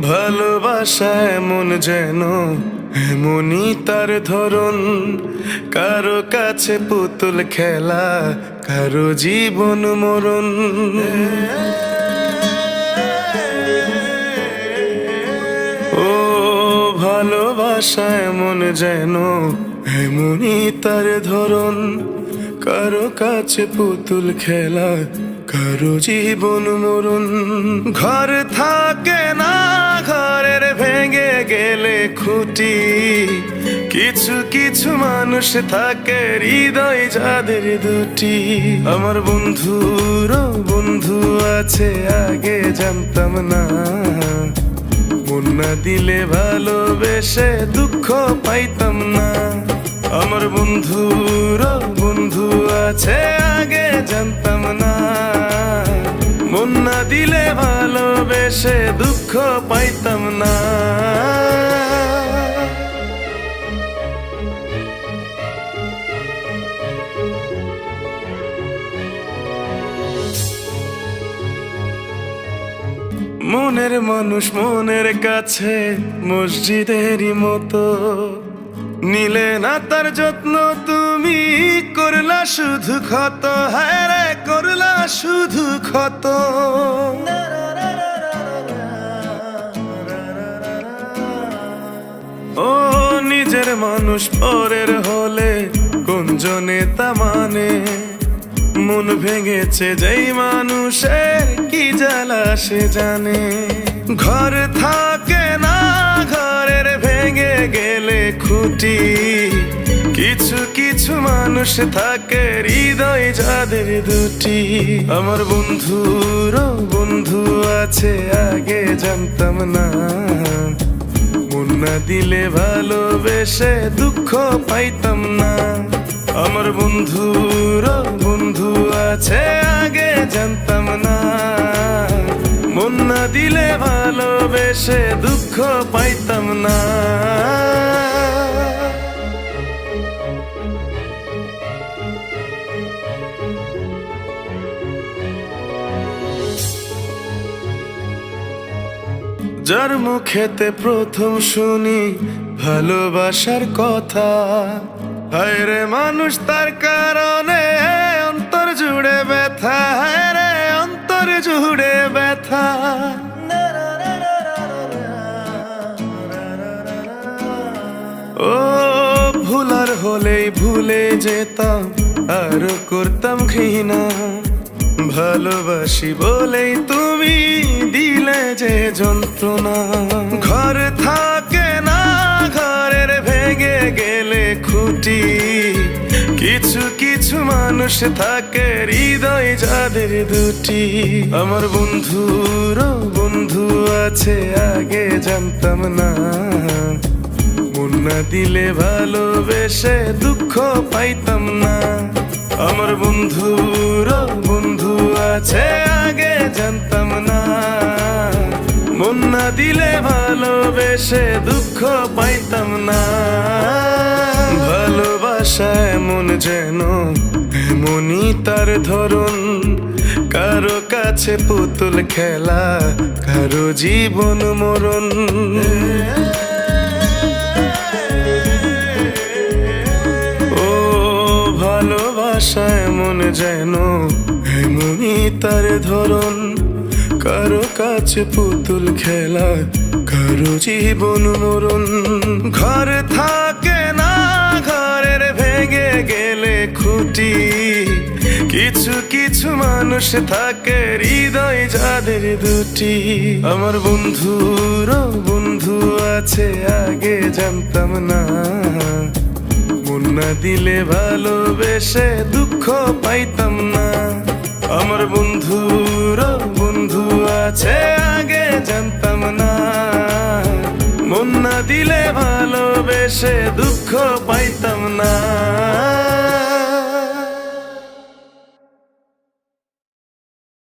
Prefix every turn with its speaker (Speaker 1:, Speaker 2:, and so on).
Speaker 1: ভালোবাসা এমন যেন এমনই তার ধরন, কারো কাছে পুতুল খেলা, কারো জীবন মরণ। ও ভালোবাসা এমন যেন এমনই তার ধরন, কারো কাছে পুতুল খেলা, কারো জীবন মরণ। ঘর থাকে না, ঘরের ভেঙে গেলে খুঁটি, কিছু কিছু মানুষ থাকে হৃদয় যাদের দুটি। আমার বন্ধুরও বন্ধু আছে, আগে জানতাম না, মন না দিলে ভালোবেসে দুঃখ পাইতাম না। আমার বন্ধুরও বন্ধু আছে, আগে জানতাম না, মন না দিলে ভালোবেসে দুঃখ পাইতাম না। মনের মানুষ মনের কাছে মসজিদেরই মতো, নিলে না তার যত্ন তুমি, করলা শুধু ক্ষত, হায় রে করলা শুধু ক্ষত। ও নিজের মানুষ পরের হলে কোন জনে তা মানে, মন ভেঙেছে যেই মানুষের কি জ্বালা সে জানে। ঘর থাকে না, ঘরের ভেঙে গেলে খুঁটি, কিছু কিছু মানুষ থাকে হৃদয় যাদের দুটি। আমার বন্ধুরও বন্ধু আছে, আগে জানতাম না, মন না দিলে ভালোবেসে দুঃখ পাইতাম না। আমার বন্ধুরও বন্ধু আছে, আগে জানতাম না, মন না দিলে ভালোবেসে দুঃখ পাইতাম না। যার মুখেতে প্রথম শুনি ভালোবাসার কথা, হায় রে মানুষ তার কারণে অন্তর জুড়ে ব্যথা, হায় রে অন্তর জুড়ে ব্যথা। ও ভুলার হলেই ভুলে যেতাম, আরো করতাম ঘৃণা, ভালোবাসি বলেই তুমি দিলে যে যন্ত্রণা। ঘর থাকে না, ঘরের ভেঙে গেলে খুঁটি, কিছু কিছু মানুষ থাকে হৃদয় যাদের দুটি। আমার বন্ধুরও বন্ধু আছে, আগে জানতাম না, মন না দিলে ভালোবেসে দুঃখ পাইতাম না। আমার বন্ধুরও বন্ধু আছে, আগে জানতাম না, মন না দিলে ভালোবেসে দুঃখ পাইতাম না। ভালোবাসা এমন যেন এমনই তার ধরন, কারো কাছে পুতুল খেলা, কারো জীবন মরণ। ভালোবাসা এমন যেন এমনই তার ধরন, কারো কাছে পুতুল খেলা, কারো জীবন মরণ। ঘর থাকে না, ঘরের ভেঙে গেলে খুঁটি, কিছু কিছু মানুষ থাকে হৃদয় যাদের দুটি। আমার বন্ধুরও বন্ধু আছে, আগে জানতাম না, মন না দিলে ভালোবেসে দুঃখ পাইতাম না। আমার বন্ধুরও বন্ধু আছে, আগে জানতাম না, মন না দিলে ভালোবেসে দুঃখ পাইতাম না।